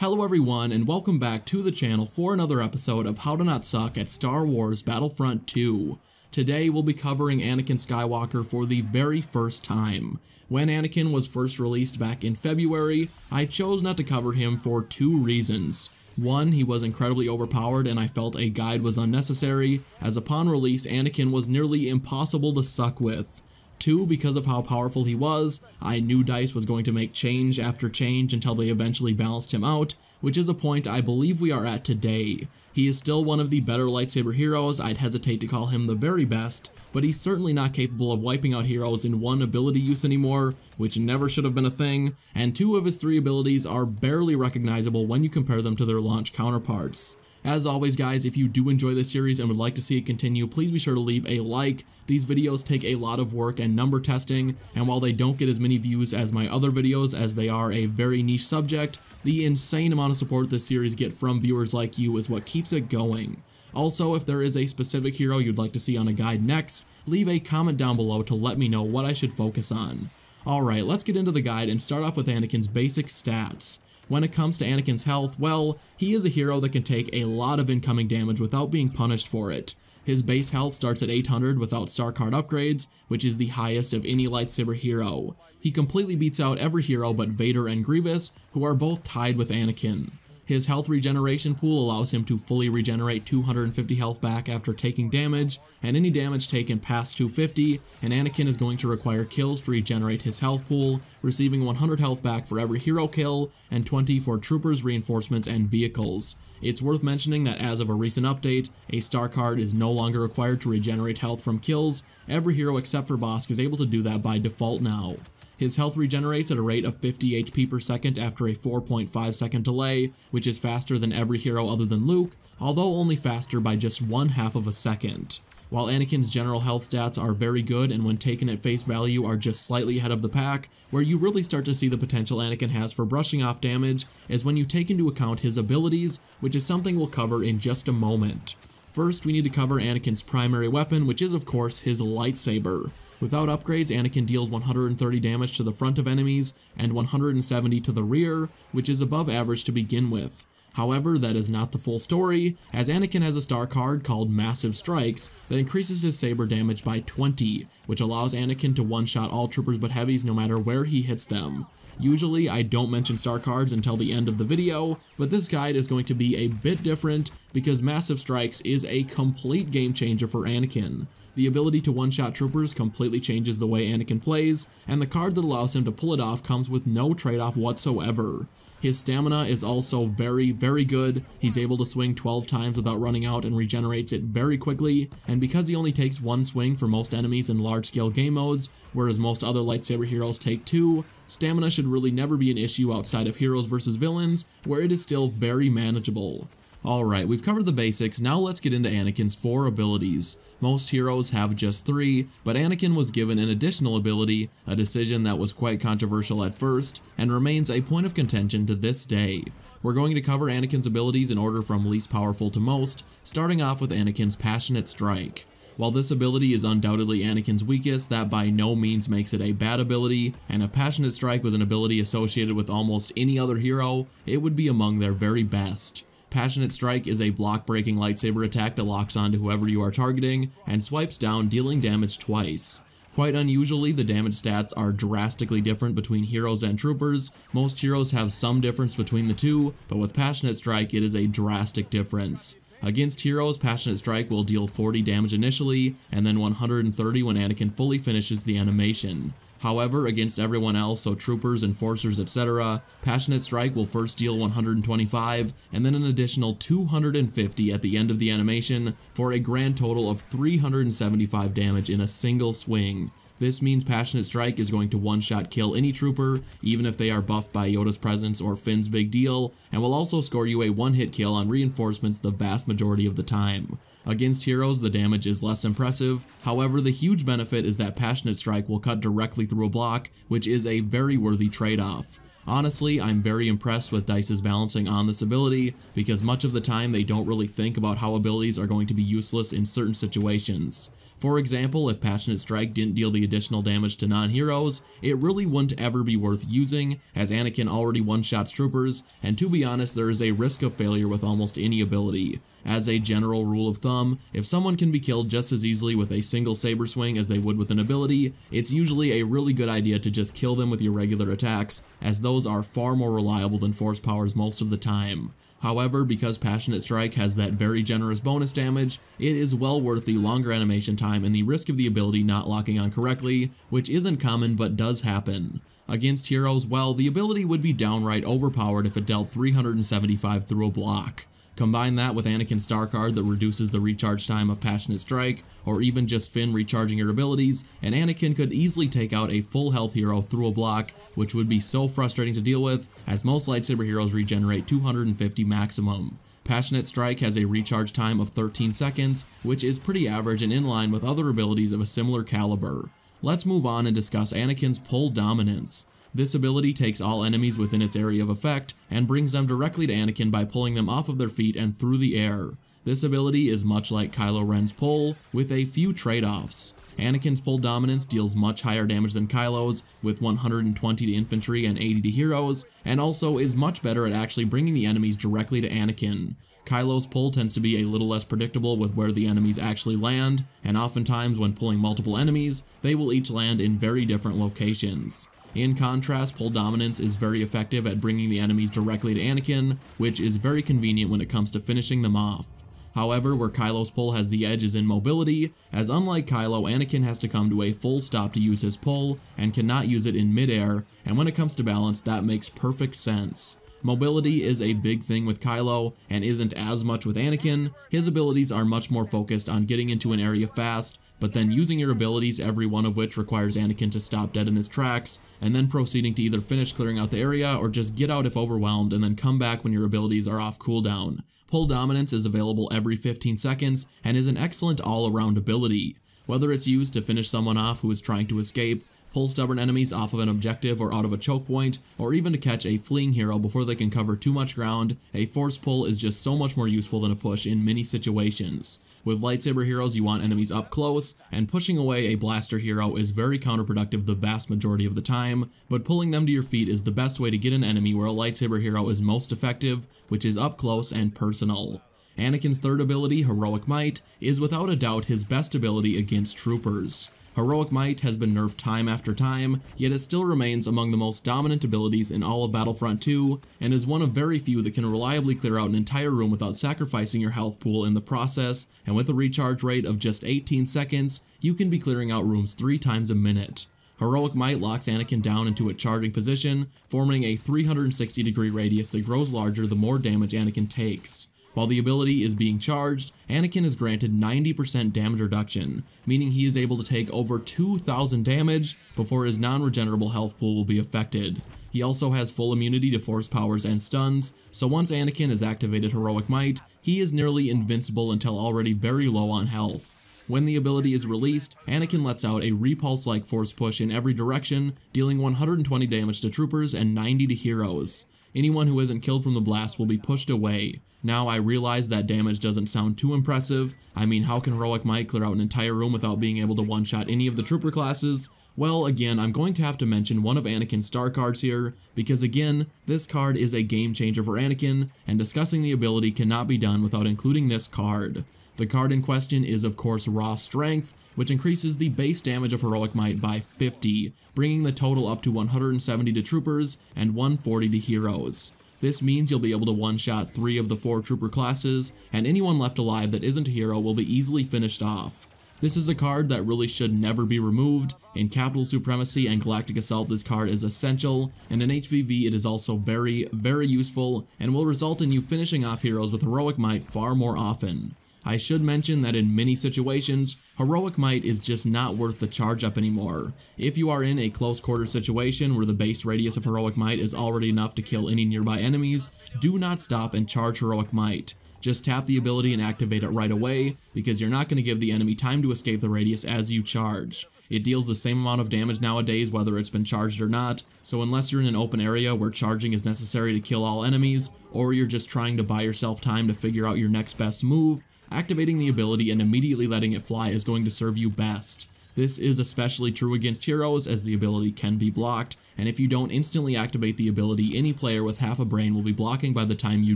Hello everyone, and welcome back to the channel for another episode of How to Not Suck at Star Wars Battlefront II. Today we'll be covering Anakin Skywalker for the very first time. When Anakin was first released back in February, I chose not to cover him for two reasons. One, he was incredibly overpowered and I felt a guide was unnecessary, as upon release Anakin was nearly impossible to suck with. Two, because of how powerful he was, I knew DICE was going to make change after change until they eventually balanced him out, which is a point I believe we are at today. He is still one of the better lightsaber heroes. I'd hesitate to call him the very best, but he's certainly not capable of wiping out heroes in one ability use anymore, which never should have been a thing, and two of his three abilities are barely recognizable when you compare them to their launch counterparts. As always guys, if you do enjoy this series and would like to see it continue, please be sure to leave a like. These videos take a lot of work and number testing, and while they don't get as many views as my other videos as they are a very niche subject, the insane amount of support this series get from viewers like you is what keeps it going. Also, if there is a specific hero you'd like to see on a guide next, leave a comment down below to let me know what I should focus on. Alright, let's get into the guide and start off with Anakin's basic stats. When it comes to Anakin's health, well, he is a hero that can take a lot of incoming damage without being punished for it. His base health starts at 800 without star card upgrades, which is the highest of any lightsaber hero. He completely beats out every hero but Vader and Grievous, who are both tied with Anakin. His health regeneration pool allows him to fully regenerate 250 health back after taking damage, and any damage taken past 250, and Anakin is going to require kills to regenerate his health pool, receiving 100 health back for every hero kill, and 20 for troopers, reinforcements, and vehicles. It's worth mentioning that as of a recent update, a star card is no longer required to regenerate health from kills. Every hero except for Bosk is able to do that by default now. His health regenerates at a rate of 50 HP per second after a 4.5 second delay, which is faster than every hero other than Luke, although only faster by just 1/2 of a second. While Anakin's general health stats are very good and when taken at face value are just slightly ahead of the pack, where you really start to see the potential Anakin has for brushing off damage is when you take into account his abilities, which is something we'll cover in just a moment. First, we need to cover Anakin's primary weapon, which is of course his lightsaber. Without upgrades, Anakin deals 130 damage to the front of enemies and 170 to the rear, which is above average to begin with. However, that is not the full story, as Anakin has a star card called Massive Strikes that increases his saber damage by 20, which allows Anakin to one-shot all troopers but heavies no matter where he hits them. Usually I don't mention star cards until the end of the video, but this guide is going to be a bit different because Massive Strikes is a complete game changer for Anakin. The ability to one-shot troopers completely changes the way Anakin plays, and the card that allows him to pull it off comes with no trade-off whatsoever. His stamina is also very good. He's able to swing 12 times without running out and regenerates it very quickly, and because he only takes one swing for most enemies in large-scale game modes, whereas most other lightsaber heroes take two, stamina should really never be an issue outside of heroes versus villains, where it is still very manageable. Alright, we've covered the basics, now let's get into Anakin's 4 abilities. Most heroes have just 3, but Anakin was given an additional ability, a decision that was quite controversial at first, and remains a point of contention to this day. We're going to cover Anakin's abilities in order from least powerful to most, starting off with Anakin's Passionate Strike. While this ability is undoubtedly Anakin's weakest, that by no means makes it a bad ability, and if Passionate Strike was an ability associated with almost any other hero, it would be among their very best. Passionate Strike is a block-breaking lightsaber attack that locks onto whoever you are targeting and swipes down, dealing damage twice. Quite unusually, the damage stats are drastically different between heroes and troopers. Most heroes have some difference between the two, but with Passionate Strike it is a drastic difference. Against heroes, Passionate Strike will deal 40 damage initially, and then 130 when Anakin fully finishes the animation. However, against everyone else, so troopers, enforcers, etc., Passionate Strike will first deal 125, and then an additional 250 at the end of the animation, for a grand total of 375 damage in a single swing. This means Passionate Strike is going to one-shot kill any trooper, even if they are buffed by Yoda's presence or Finn's big deal, and will also score you a one-hit kill on reinforcements the vast majority of the time. Against heroes, the damage is less impressive, however the huge benefit is that Passionate Strike will cut directly through a block, which is a very worthy trade-off. Honestly, I'm very impressed with DICE's balancing on this ability, because much of the time they don't really think about how abilities are going to be useless in certain situations. For example, if Passionate Strike didn't deal the additional damage to non-heroes, it really wouldn't ever be worth using, as Anakin already one-shots troopers, and to be honest, there is a risk of failure with almost any ability. As a general rule of thumb, if someone can be killed just as easily with a single saber swing as they would with an ability, it's usually a really good idea to just kill them with your regular attacks, as those are far more reliable than force powers most of the time. However, because Passionate Strike has that very generous bonus damage, it is well worth the longer animation time and the risk of the ability not locking on correctly, which isn't common but does happen. Against heroes, well, the ability would be downright overpowered if it dealt 375 through a block. Combine that with Anakin's star card that reduces the recharge time of Passionate Strike, or even just Finn recharging your abilities, and Anakin could easily take out a full health hero through a block, which would be so frustrating to deal with, as most lightsaber heroes regenerate 250 maximum. Passionate Strike has a recharge time of 13 seconds, which is pretty average and in line with other abilities of a similar caliber. Let's move on and discuss Anakin's Pull Dominance. This ability takes all enemies within its area of effect and brings them directly to Anakin by pulling them off of their feet and through the air. This ability is much like Kylo Ren's pull, with a few trade-offs. Anakin's Pull Dominance deals much higher damage than Kylo's, with 120 to infantry and 80 to heroes, and also is much better at actually bringing the enemies directly to Anakin. Kylo's pull tends to be a little less predictable with where the enemies actually land, and oftentimes when pulling multiple enemies, they will each land in very different locations. In contrast, Pull Dominance is very effective at bringing the enemies directly to Anakin, which is very convenient when it comes to finishing them off. However, where Kylo's pull has the edge is in mobility, as unlike Kylo, Anakin has to come to a full stop to use his pull, and cannot use it in midair, and when it comes to balance, that makes perfect sense. Mobility is a big thing with Kylo, and isn't as much with Anakin. His abilities are much more focused on getting into an area fast, but then using your abilities, every one of which requires Anakin to stop dead in his tracks, and then proceeding to either finish clearing out the area or just get out if overwhelmed and then come back when your abilities are off cooldown. Pull Dominance is available every 15 seconds and is an excellent all-around ability. Whether it's used to finish someone off who is trying to escape, pull stubborn enemies off of an objective or out of a choke point, or even to catch a fleeing hero before they can cover too much ground, a force pull is just so much more useful than a push in many situations. With lightsaber heroes, you want enemies up close, and pushing away a blaster hero is very counterproductive the vast majority of the time, but pulling them to your feet is the best way to get an enemy where a lightsaber hero is most effective, which is up close and personal. Anakin's third ability, Heroic Might, is without a doubt his best ability against troopers. Heroic Might has been nerfed time after time, yet it still remains among the most dominant abilities in all of Battlefront II, and is one of very few that can reliably clear out an entire room without sacrificing your health pool in the process, and with a recharge rate of just 18 seconds, you can be clearing out rooms 3 times a minute. Heroic Might locks Anakin down into a charging position, forming a 360-degree radius that grows larger the more damage Anakin takes. While the ability is being charged, Anakin is granted 90% damage reduction, meaning he is able to take over 2,000 damage before his non-regenerable health pool will be affected. He also has full immunity to force powers and stuns, so once Anakin has activated Heroic Might, he is nearly invincible until already very low on health. When the ability is released, Anakin lets out a repulse-like force push in every direction, dealing 120 damage to troopers and 90 to heroes. Anyone who isn't killed from the blast will be pushed away. Now, I realize that damage doesn't sound too impressive. I mean, how can Heroic Might clear out an entire room without being able to one-shot any of the trooper classes? Well, again, I'm going to have to mention one of Anakin's star cards here, because again, this card is a game changer for Anakin, and discussing the ability cannot be done without including this card. The card in question is of course Raw Strength, which increases the base damage of Heroic Might by 50, bringing the total up to 170 to troopers and 140 to heroes. This means you'll be able to one-shot 3 of the 4 trooper classes, and anyone left alive that isn't a hero will be easily finished off. This is a card that really should never be removed. In Capital Supremacy and Galactic Assault, this card is essential, and in HVV it is also very, very useful, and will result in you finishing off heroes with Heroic Might far more often. I should mention that in many situations, Heroic Might is just not worth the charge up anymore. If you are in a close quarter situation where the base radius of Heroic Might is already enough to kill any nearby enemies, do not stop and charge Heroic Might. Just tap the ability and activate it right away, because you're not going to give the enemy time to escape the radius as you charge. It deals the same amount of damage nowadays whether it's been charged or not, so unless you're in an open area where charging is necessary to kill all enemies, or you're just trying to buy yourself time to figure out your next best move, activating the ability and immediately letting it fly is going to serve you best. This is especially true against heroes, as the ability can be blocked, and if you don't instantly activate the ability, any player with half a brain will be blocking by the time you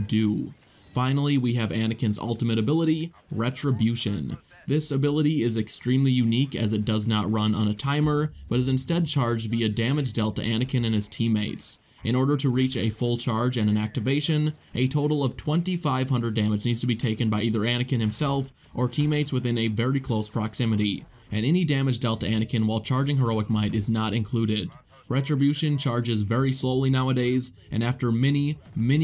do. Finally, we have Anakin's ultimate ability, Retribution. This ability is extremely unique as it does not run on a timer, but is instead charged via damage dealt to Anakin and his teammates. In order to reach a full charge and an activation, a total of 2,500 damage needs to be taken by either Anakin himself or teammates within a very close proximity, and any damage dealt to Anakin while charging Heroic Might is not included. Retribution charges very slowly nowadays, and after many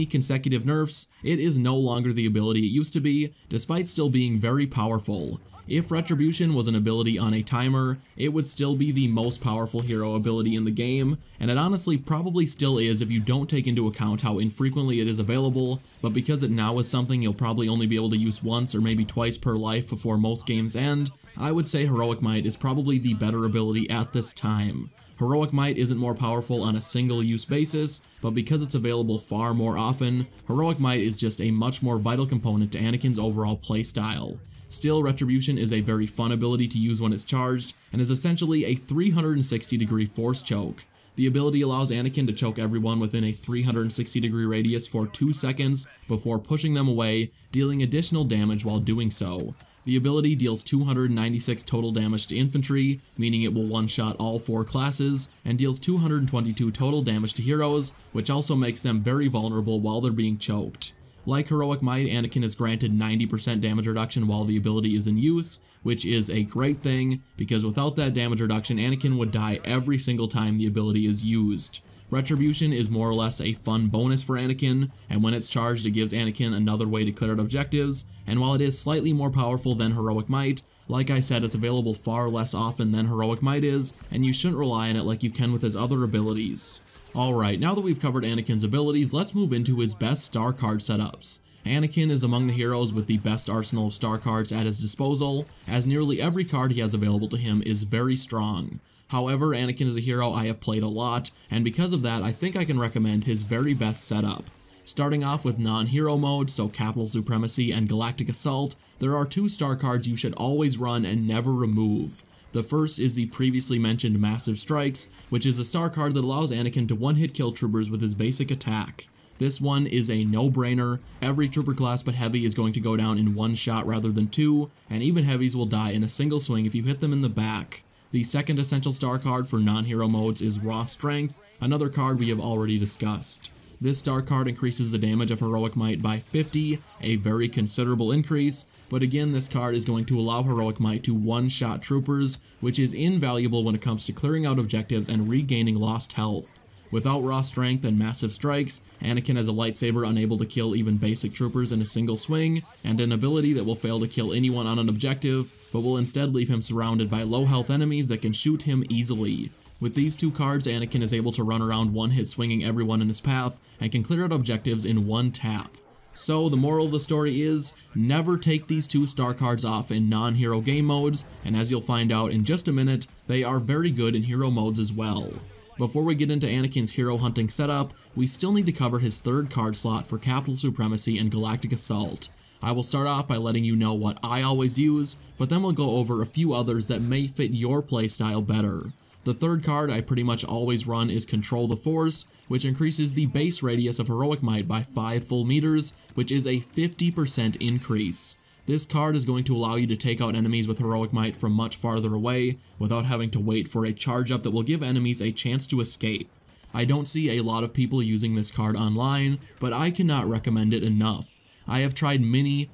consecutive nerfs, it is no longer the ability it used to be, despite still being very powerful. If Retribution was an ability on a timer, it would still be the most powerful hero ability in the game, and it honestly probably still is if you don't take into account how infrequently it is available, but because it now is something you'll probably only be able to use once or maybe twice per life before most games end, I would say Heroic Might is probably the better ability at this time. Heroic Might isn't more powerful on a single use basis, but because it's available far more often, Heroic Might is just a much more vital component to Anakin's overall playstyle. Still, Retribution is a very fun ability to use when it's charged, and is essentially a 360-degree force choke. The ability allows Anakin to choke everyone within a 360-degree radius for 2 seconds before pushing them away, dealing additional damage while doing so. The ability deals 296 total damage to infantry, meaning it will one-shot all 4 classes, and deals 222 total damage to heroes, which also makes them very vulnerable while they're being choked. Like Heroic Might, Anakin is granted 90% damage reduction while the ability is in use, which is a great thing, because without that damage reduction, Anakin would die every single time the ability is used. Retribution is more or less a fun bonus for Anakin, and when it's charged it gives Anakin another way to clear out objectives, and while it is slightly more powerful than Heroic Might, like I said, it's available far less often than Heroic Might is, and you shouldn't rely on it like you can with his other abilities. Alright, now that we've covered Anakin's abilities, let's move into his best star card setups. Anakin is among the heroes with the best arsenal of star cards at his disposal, as nearly every card he has available to him is very strong. However, Anakin is a hero I have played a lot, and because of that, I think I can recommend his very best setup. Starting off with non-hero mode, so Capital Supremacy and Galactic Assault, there are 2 star cards you should always run and never remove. The first is the previously mentioned Massive Strikes, which is a star card that allows Anakin to one-hit kill troopers with his basic attack. This one is a no-brainer. Every trooper class but heavy is going to go down in 1 shot rather than 2, and even heavies will die in a single swing if you hit them in the back. The second essential star card for non-hero modes is Raw Strength, another card we have already discussed. This star card increases the damage of Heroic Might by 50, a very considerable increase, but again this card is going to allow Heroic Might to one-shot troopers, which is invaluable when it comes to clearing out objectives and regaining lost health. Without Raw Strength and Massive Strikes, Anakin has a lightsaber unable to kill even basic troopers in a single swing, and an ability that will fail to kill anyone on an objective, but will instead leave him surrounded by low health enemies that can shoot him easily. With these 2 cards, Anakin is able to run around one-hit swinging everyone in his path, and can clear out objectives in 1 tap. So the moral of the story is, never take these 2 star cards off in non-hero game modes, and as you'll find out in just a minute, they are very good in hero modes as well. Before we get into Anakin's hero hunting setup, we still need to cover his 3rd card slot for Capital Supremacy and Galactic Assault. I will start off by letting you know what I always use, but then we'll go over a few others that may fit your playstyle better. The 3rd card I pretty much always run is Control the Force, which increases the base radius of Heroic Might by 5 full meters, which is a 50% increase. This card is going to allow you to take out enemies with Heroic Might from much farther away, without having to wait for a charge up that will give enemies a chance to escape. I don't see a lot of people using this card online, but I cannot recommend it enough. I have tried many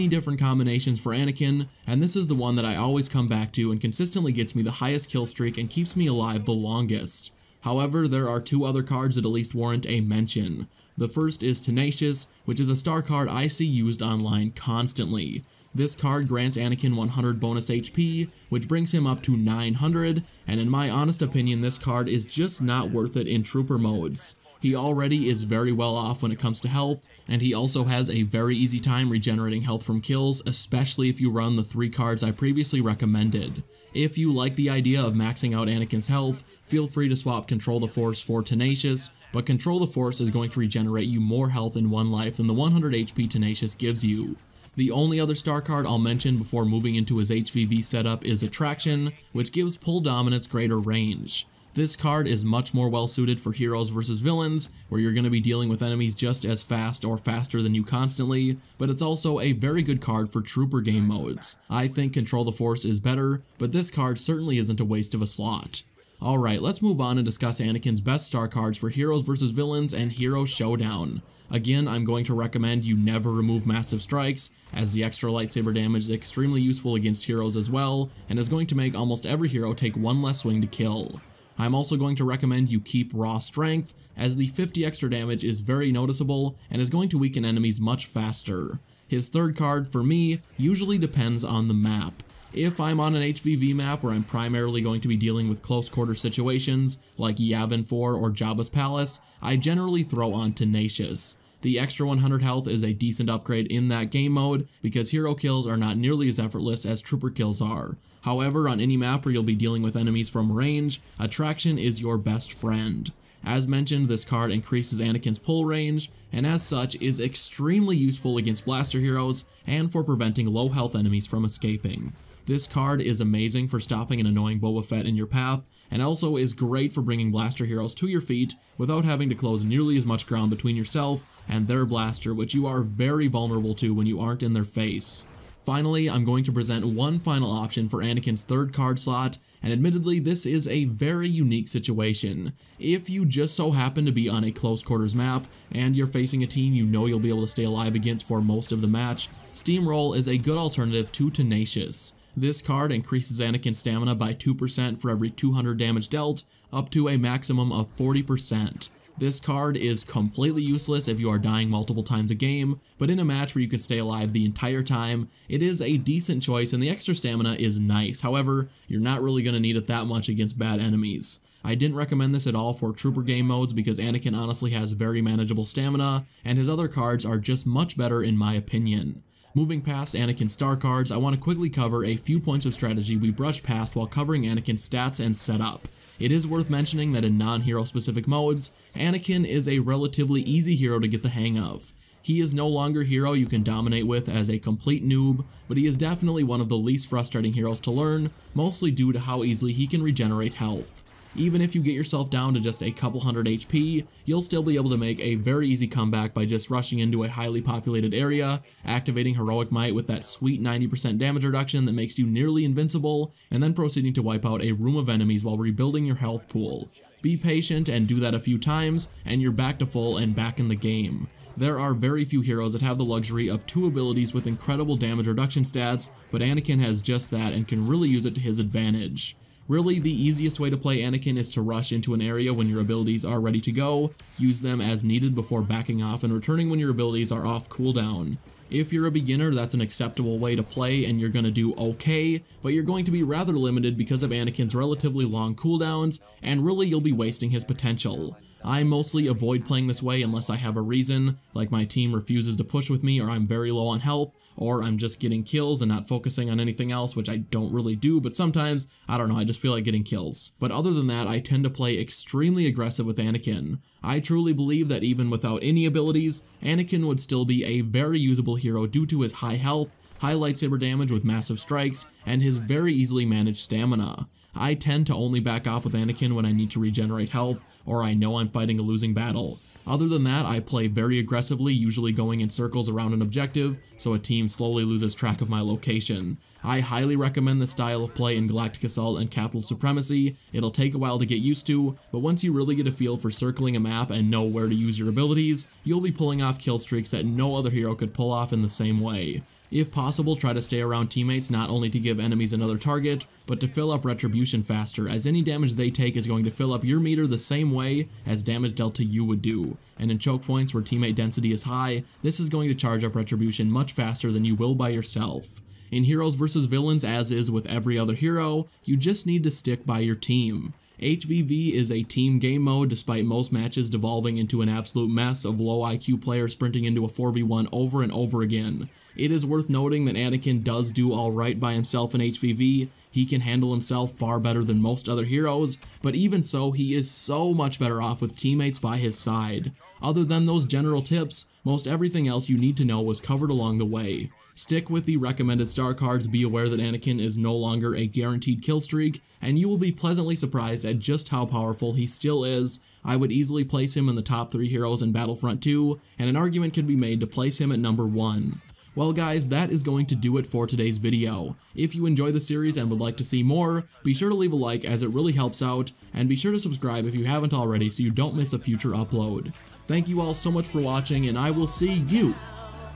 different combinations for Anakin, and this is the one that I always come back to and consistently gets me the highest kill streak and keeps me alive the longest. However, there are 2 other cards that at least warrant a mention. The first is Tenacious, which is a star card I see used online constantly. This card grants Anakin 100 bonus HP, which brings him up to 900, and in my honest opinion this card is just not worth it in trooper modes. He already is very well off when it comes to health, And he also has a very easy time regenerating health from kills, especially if you run the 3 cards I previously recommended. If you like the idea of maxing out Anakin's health, feel free to swap Control the Force for Tenacious, but Control the Force is going to regenerate you more health in 1 life than the 100 HP Tenacious gives you. The only other star card I'll mention before moving into his HVV setup is Attraction, which gives Pull Dominance greater range. This card is much more well suited for heroes versus villains, where you're going to be dealing with enemies just as fast or faster than you constantly, but it's also a very good card for trooper game modes. I think Control the Force is better, but this card certainly isn't a waste of a slot. Alright, let's move on and discuss Anakin's best star cards for heroes versus villains and Hero Showdown. Again, I'm going to recommend you never remove Massive Strikes, as the extra lightsaber damage is extremely useful against heroes as well, and is going to make almost every hero take 1 less swing to kill. I'm also going to recommend you keep Raw Strength, as the 50 extra damage is very noticeable and is going to weaken enemies much faster. His third card, for me, usually depends on the map. If I'm on an HVV map where I'm primarily going to be dealing with close quarter situations, like Yavin 4 or Jabba's Palace, I generally throw on Tenacious. The extra 100 health is a decent upgrade in that game mode, because hero kills are not nearly as effortless as trooper kills are. However, on any map where you'll be dealing with enemies from range, Attraction is your best friend. As mentioned, this card increases Anakin's pull range, and as such is extremely useful against blaster heroes and for preventing low health enemies from escaping. This card is amazing for stopping an annoying Boba Fett in your path, and also is great for bringing blaster heroes to your feet without having to close nearly as much ground between yourself and their blaster, which you are very vulnerable to when you aren't in their face. Finally, I'm going to present one final option for Anakin's third card slot, and admittedly this is a very unique situation. If you just so happen to be on a close quarters map, and you're facing a team you know you'll be able to stay alive against for most of the match, Steamroll is a good alternative to Tenacious. This card increases Anakin's stamina by 2% for every 200 damage dealt, up to a maximum of 40%. This card is completely useless if you are dying multiple times a game, but in a match where you can stay alive the entire time, it is a decent choice and the extra stamina is nice. However, you're not really going to need it that much against bad enemies. I didn't recommend this at all for trooper game modes because Anakin honestly has very manageable stamina, and his other cards are just much better in my opinion. Moving past Anakin's star cards, I want to quickly cover a few points of strategy we brushed past while covering Anakin's stats and setup. It is worth mentioning that in non-hero specific modes, Anakin is a relatively easy hero to get the hang of. He is no longer a hero you can dominate with as a complete noob, but he is definitely one of the least frustrating heroes to learn, mostly due to how easily he can regenerate health. Even if you get yourself down to just a couple hundred HP, you'll still be able to make a very easy comeback by just rushing into a highly populated area, activating Heroic Might with that sweet 90% damage reduction that makes you nearly invincible, and then proceeding to wipe out a room of enemies while rebuilding your health pool. Be patient and do that a few times, and you're back to full and back in the game. There are very few heroes that have the luxury of 2 abilities with incredible damage reduction stats, but Anakin has just that and can really use it to his advantage. Really, the easiest way to play Anakin is to rush into an area when your abilities are ready to go, use them as needed before backing off and returning when your abilities are off cooldown. If you're a beginner, that's an acceptable way to play and you're going to do okay, but you're going to be rather limited because of Anakin's relatively long cooldowns, and really you'll be wasting his potential. I mostly avoid playing this way unless I have a reason, like my team refuses to push with me or I'm very low on health, or I'm just getting kills and not focusing on anything else, which I don't really do, but sometimes, I don't know, I just feel like getting kills. But other than that, I tend to play extremely aggressive with Anakin. I truly believe that even without any abilities, Anakin would still be a very usable hero due to his high health, high lightsaber damage with massive strikes, and his very easily managed stamina. I tend to only back off with Anakin when I need to regenerate health, or I know I'm fighting a losing battle. Other than that, I play very aggressively, usually going in circles around an objective, so a team slowly loses track of my location. I highly recommend this style of play in Galactic Assault and Capital Supremacy. It'll take a while to get used to, but once you really get a feel for circling a map and know where to use your abilities, you'll be pulling off kill streaks that no other hero could pull off in the same way. If possible, try to stay around teammates not only to give enemies another target, but to fill up Retribution faster, as any damage they take is going to fill up your meter the same way as damage dealt to you would do. And in choke points where teammate density is high, this is going to charge up Retribution much faster than you will by yourself. In heroes versus villains, as is with every other hero, you just need to stick by your team. HVV is a team game mode despite most matches devolving into an absolute mess of low IQ players sprinting into a 4v1 over and over again. It is worth noting that Anakin does do alright by himself in HVV. He can handle himself far better than most other heroes, but even so, he is so much better off with teammates by his side. Other than those general tips, most everything else you need to know was covered along the way. Stick with the recommended star cards, be aware that Anakin is no longer a guaranteed kill streak, and you will be pleasantly surprised at just how powerful he still is. I would easily place him in the top 3 heroes in Battlefront 2, and an argument could be made to place him at number 1. Well guys, that is going to do it for today's video. If you enjoy the series and would like to see more, be sure to leave a like as it really helps out, and be sure to subscribe if you haven't already so you don't miss a future upload. Thank you all so much for watching, and I will see you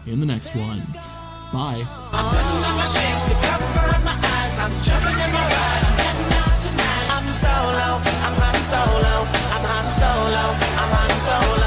in the next one. Bye. I'm solo, I'm solo, I'm solo.